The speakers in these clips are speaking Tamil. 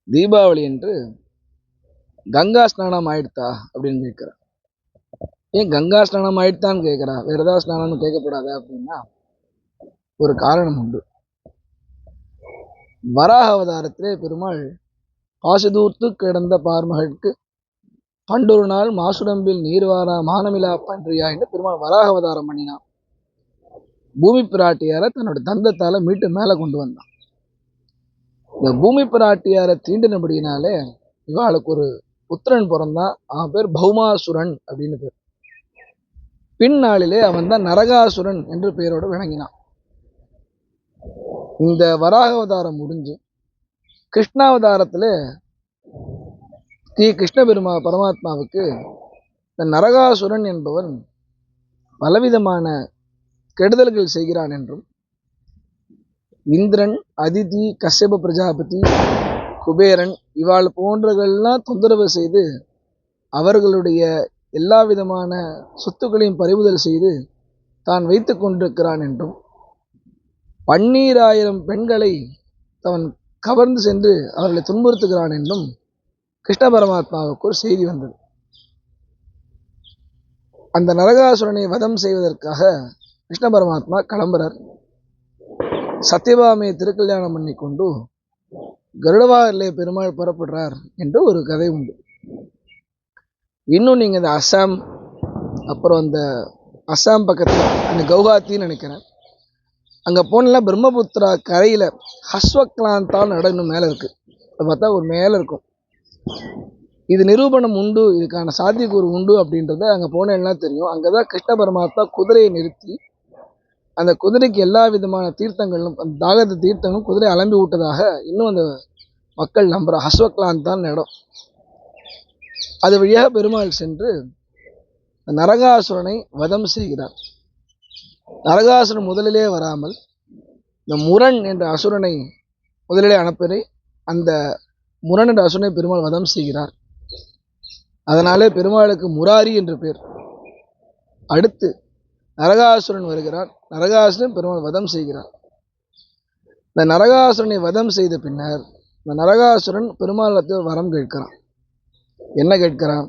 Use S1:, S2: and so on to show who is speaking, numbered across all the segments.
S1: தீபாவளி என்று கங்கா ஸ்நானம் ஆயிடுத்தா அப்படின்னு கேட்குறா. ஏன் கங்கா ஸ்நானம் ஆயிடுத்தான்னு கேட்குறா, வேற ஏதாவது ஸ்நானம்னு கேட்கக்கூடாது அப்படின்னா ஒரு காரணம் உண்டு. வராக அவதாரத்திலே பெருமாள் பாசுதூர்த்து கிடந்த பார்மகற்கு பண்டொரு நாள் மாசுடம்பில் நீர்வாரா மானமிலா பன்றியா என்று பெருமாள் வராக அவதாரம் பண்ணினான். பூமி பிராட்டியார தன்னோட தந்தத்தால மீட்டு மேல கொண்டு வந்தான். இந்த பூமி பிராட்டியார தீண்டினபடியினாலே இவாளுக்கு ஒரு புத்திரன் பிறந்தான். அவன் பேர் பௌமாசுரன் அப்படின்னு பேர். பின்னாளிலே அவன் தான் நரகாசுரன் என்று பெயரோடு விளங்கினான். இந்த வராக அவதாரம் முடிஞ்சு கிருஷ்ணாவதாரத்துல ஸ்ரீ கிருஷ்ண பரமாத்மாவுக்கு இந்த நரகாசுரன் என்பவன் பலவிதமான கெடுதல்கள் செய்கிறான் என்றும், இந்திரன், அதிதி, கஷ்யப பிரஜாபதி, குபேரன் இவாள் போன்றவர்கள்லாம் தொந்தரவு செய்து அவர்களுடைய எல்லா விதமான சொத்துக்களையும் பறிமுதல் செய்து தான் வைத்து கொண்டிருக்கிறான் என்றும், 12,000 பெண்களை அவன் கவர்ந்து சென்று அவர்களை துன்புறுத்துகிறான் என்றும் கிருஷ்ண பரமாத்மாவுக்கு ஒரு செய்தி வந்தது. அந்த நரகாசுரனை வதம் செய்வதற்காக கிருஷ்ண பரமாத்மா கிளம்புறார். சத்யபாமையை திருக்கல்யாணம் பண்ணி கொண்டு கருடவாகரிலே பெருமாள் புறப்படுறார் என்று ஒரு கதை உண்டு. இன்னும் நீங்க இந்த அசாம், அப்புறம் அந்த அசாம் பக்கத்துல அந்த கவுஹாத்தின்னு நினைக்கிறேன், அங்க போனா பிரம்மபுத்திரா கரையில ஹஸ்வக்லாந்தால் நடனம் மேல இருக்கு. அது பார்த்தா ஒரு மேல இருக்கும். இது நிரூபணம் உண்டு, இதுக்கான சாத்தியக்கூறு உண்டு அப்படின்றத அங்க போனேன்னா தெரியும். அங்கதான் கிருஷ்ண பரமாத்மா குதிரையை நிறுத்தி அந்த குதிரைக்கு எல்லா விதமான தீர்த்தங்களும், அந்த தாகத்த தீர்த்தங்களும் குதிரை அலம்பி விட்டதாக இன்னும் அந்த மக்கள் நம்புற ஹஸ்வக்லாந்தான் இடம். அது வழியாக பெருமாள் சென்று நரகாசுரனை வதம் செய்கிறார். நரகாசுரன் முதலிலே வராமல் இந்த முரண் என்ற அசுரனை முதலிலே அனுப்பி அந்த முரண் என்ற அசுரனை பெருமாள் வதம் செய்கிறார். அதனாலே பெருமாளுக்கு முராரி என்று பேர். அடுத்து நரகாசுரன் வருகிறார். நரகாசுரன் பெருமாள் வதம் செய்கிறார். இந்த நரகாசுரனை வதம் செய்த பின்னர் இந்த நரகாசுரன் பெருமாளத்தில் வரம் கேட்கிறான். என்ன கேட்கிறான்?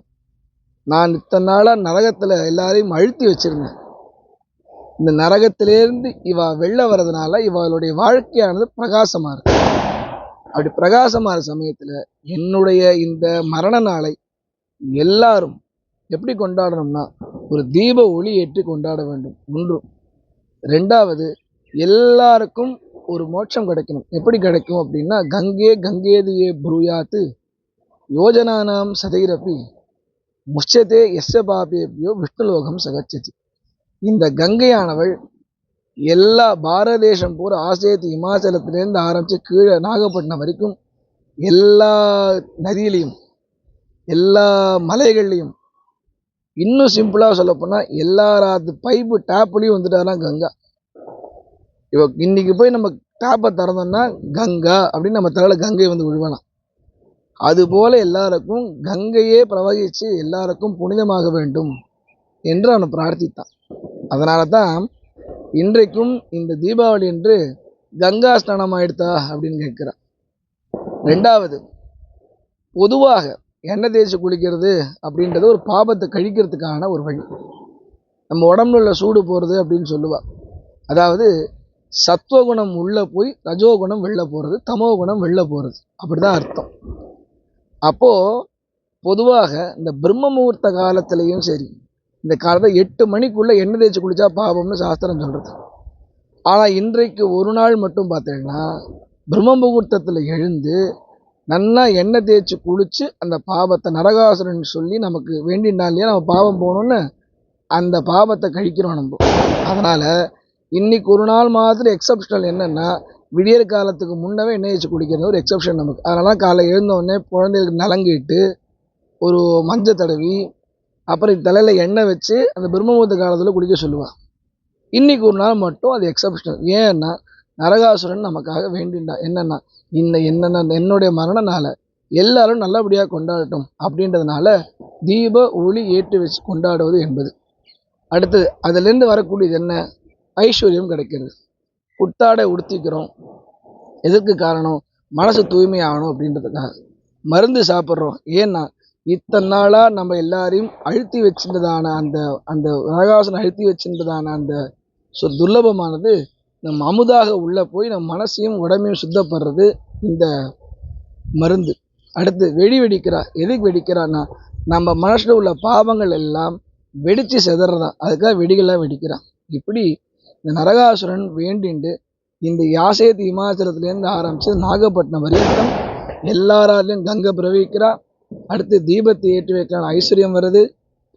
S1: நான் இத்தனை நாளா நரகத்துல எல்லாரையும் அழுத்தி வச்சிருந்தேன். இந்த நரகத்திலேருந்து இவ வெளில வர்றதுனால இவளுடைய வாழ்க்கையானது பிரகாசமா இருக்கு. அப்படி பிரகாசமான சமயத்துல என்னுடைய இந்த மரண நாளை எல்லாரும் எப்படி கொண்டாடணும்னா ஒரு தீப ஒளி ஏற்றி கொண்டாட வேண்டும். ஒன்று. ரெண்டாவது, எல்லாருக்கும் ஒரு மோட்சம் கிடைக்கணும். எப்படி கிடைக்கும் அப்படின்னா, கங்கே கங்கேதியே புரூயாத்து யோஜனானாம் சதைரப்பி முஷ்யத்தே எஸ்ய பாபேபியோ விஷ்ணுலோகம் சகச்சதி. இந்த கங்கையானவள் எல்லா பாரத தேசம் பூரா ஆசேத்து இமாச்சலத்திலேருந்து ஆரம்பித்து கீழே நாகப்பட்டினம் வரைக்கும் எல்லா நதியிலையும் எல்லா மலைகள்லையும், இன்னும் சிம்பிளாக சொல்லப்போனால் எல்லாராது பைப்பு டேப்லையும் வந்துட்டாரா கங்கா. இன்னைக்கு போய் நம்ம டேப்பை திறந்தோம்னா கங்கா அப்படின்னு நம்ம தலையில் கங்கை வந்து விழுவலாம். அதுபோல எல்லாருக்கும் கங்கையே பிரவகிச்சு எல்லாருக்கும் புனிதமாக வேண்டும் என்று அவனை பிரார்த்தித்தான். அதனால தான் இன்றைக்கும் இந்த தீபாவளி என்று கங்கா ஸ்நானம் ஆயிடுத்தா அப்படின்னு கேட்கிறான். ரெண்டாவது, பொதுவாக எண்ணெய் தேய்ச்சி குளிக்கிறது அப்படின்றது ஒரு பாபத்தை கழிக்கிறதுக்கான ஒரு வழி. நம்ம உடம்புல உள்ள சூடு போகிறது அப்படின்னு சொல்லுவா. அதாவது சத்துவகுணம் உள்ள போய் ரஜோகுணம் வெளில போகிறது, தமோகுணம் வெளில போகிறது, அப்படிதான் அர்த்தம். அப்போ பொதுவாக இந்த பிரம்ம முகூர்த்த காலத்திலையும் சரி, இந்த காலத்தில் 8 மணிக்குள்ள எண்ணெய் தேய்ச்சி குளிச்சா பாவம்னு சாஸ்திரம் சொல்றது. ஆனால் இன்றைக்கு ஒரு நாள் மட்டும் பார்த்தீங்கன்னா பிரம்ம முகூர்த்தத்தில் எழுந்து நல்லா எண்ணெய் தேய்ச்சி குளிச்சு அந்த பாவத்தை நரகாசுரன் சொல்லி நமக்கு வேண்டினாலேயே நம்ம பாவம் போகணும்னு அந்த பாவத்தை கழிக்கிறோம் நம்ம. அதனால இன்னைக்கு ஒரு நாள் மாதிரி எக்ஸப்ஷனல் என்னன்னா, விடியற் காலத்துக்கு முன்னவே எண்ணெய் தேய்ச்சி குளிக்கிறது ஒரு எக்ஸப்ஷன் நமக்கு. அதனால காலை எழுந்தோடனே குழந்தைகளுக்கு நலங்கிட்டு ஒரு மஞ்சள் தடவி அப்புறம் தலையில் எண்ணெய் வச்சு அந்த பிரம்மமுகூர்த்த காலத்தில் குளிக்க சொல்லுவாள். இன்னைக்கு ஒரு நாள் மட்டும் அது எக்ஸப்ஷனல். ஏன்னா நரகாசுரன் நமக்காக வேண்டினா என்னன்னா, என்னுடைய மரண நாளை எல்லாரும் நல்லபடியாக கொண்டாடட்டும் அப்படின்றதுனால தீப ஒளி ஏற்றி வச்சு கொண்டாடுவது என்பது. அடுத்தது அதிலிருந்து வரக்கூடியது என்ன? ஐஸ்வர்யம் கிடைக்கிறது. புத்தாடை உடுத்திக்கிறோம். எதற்கு காரணம்? மனசு தூய்மையாகணும் அப்படின்றதுக்காக. மருந்து சாப்பிட்றோம். ஏன்னா இத்தனை நாளாக நம்ம எல்லாரையும் அழுத்தி வச்சிருந்ததான அந்த அந்த நரகாசுரன் அழுத்தி வச்சிருந்ததான அந்த துர்லபமானது நம்ம அமுதாக உள்ளே போய் நம்ம மனசையும் உடம்பையும் சுத்தப்படுறது இந்த மருந்து. அடுத்து வெடிக்கிறா. எதுக்கு வெடிக்கிறான்னா நம்ம மனசில் உள்ள பாவங்கள் எல்லாம் வெடித்து சிதறதான், அதுக்காக வெடிகளாக வெடிக்கிறான். இப்படி இந்த நரகாசுரன் வேண்டிண்டு இந்த யாசேத் இமாச்சலத்துலேருந்து ஆரம்பித்து நாகப்பட்டினம் வரைக்கும் எல்லாராலையும் கங்கை பிரவகிக்கிறா. அடுத்து தீபத்தை ஏற்றி வைக்கிறான ஐஸ்வர்யம் வருது,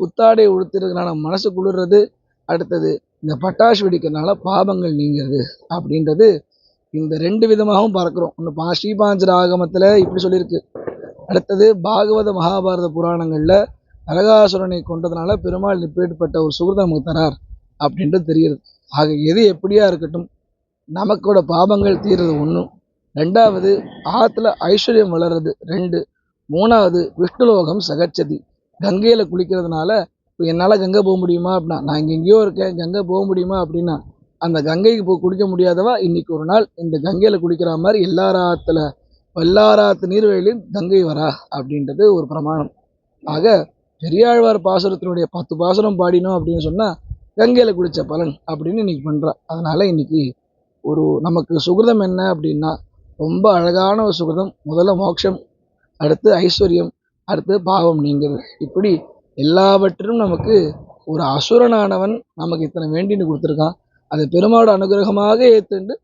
S1: புத்தாடை உடுத்துறதுனால மனசு குளிர்றது, அடுத்தது இந்த பட்டாசு வெடிக்கிறதுனால பாவங்கள் நீங்கிறது அப்படின்றது இந்த 2 விதமாகவும் பார்க்குறோம். ஒன்று ஸ்ரீபாஞ்சர ஆகமத்தில் இப்படி சொல்லியிருக்கு. அடுத்தது பாகவத மகாபாரத புராணங்களில் நரகாசுரனை கொண்டதுனால பெருமாள் இப்பேற்பட்ட ஒரு சுகிருதம் நமக்கு தரார் அப்படின்றது தெரியுது. ஆக எது எப்படியா இருக்கட்டும், நமக்கோட பாவங்கள் தீர்றது 1, 2வது ஆற்றுல ஐஸ்வர்யம் வளர்றது 2, 3வது விஷ்ணுலோகம் சகச்சதி. கங்கையில் குளிக்கிறதுனால இப்போ என்னால் கங்கை போக முடியுமா அப்படின்னா, நான் இங்கே எங்கேயோ இருக்கேன், கங்கை போக முடியுமா அப்படின்னா, அந்த கங்கைக்கு போய் குளிக்க முடியாதவா இன்னைக்கு ஒரு நாள் இந்த கங்கையில் குளிக்கிற மாதிரி எல்லாராத்து நீர்வழியிலும் கங்கை வரா அப்படின்றது ஒரு பிரமாணம். ஆக பெரியாழ்வார் பாசுரத்தினுடைய 10 பாசுரம் பாடினோம் அப்படின்னு சொன்னால் கங்கையில் குளித்த பலன் அப்படின்னு இன்னைக்கு பண்ணுறா. அதனால் இன்னைக்கு ஒரு நமக்கு சுகிருதம் என்ன அப்படின்னா, ரொம்ப அழகான ஒரு சுகிருதம். முதல்ல மோட்சம், அடுத்து ஐஸ்வர்யம், அடுத்து பாவம் நீங்கிறது. இப்படி எல்லாவற்றிலும் நமக்கு ஒரு அசுரனானவன் நமக்கு இத்தனை வேண்டின்னு கொடுத்துருக்கான். அதை பெருமாளோட அனுகிரகமாக ஏற்றுண்டு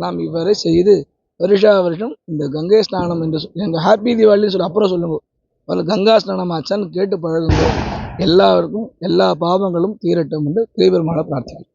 S1: நாம் இவ்வாறு செய்து வருஷா வருஷம் இந்த கங்கை ஸ்நானம் என்று எங்கள் ஹாப்பி தீபாவளின்னு சொல்லி அப்புறம் சொல்லுங்க, அதில் கங்கா ஸ்நானம் ஆச்சான்னு கேட்டு பழகுங்க. எல்லாருக்கும் எல்லா பாவங்களும் தீரட்டும் என்று பெருமாளை பிரார்த்திக்கிறேன்.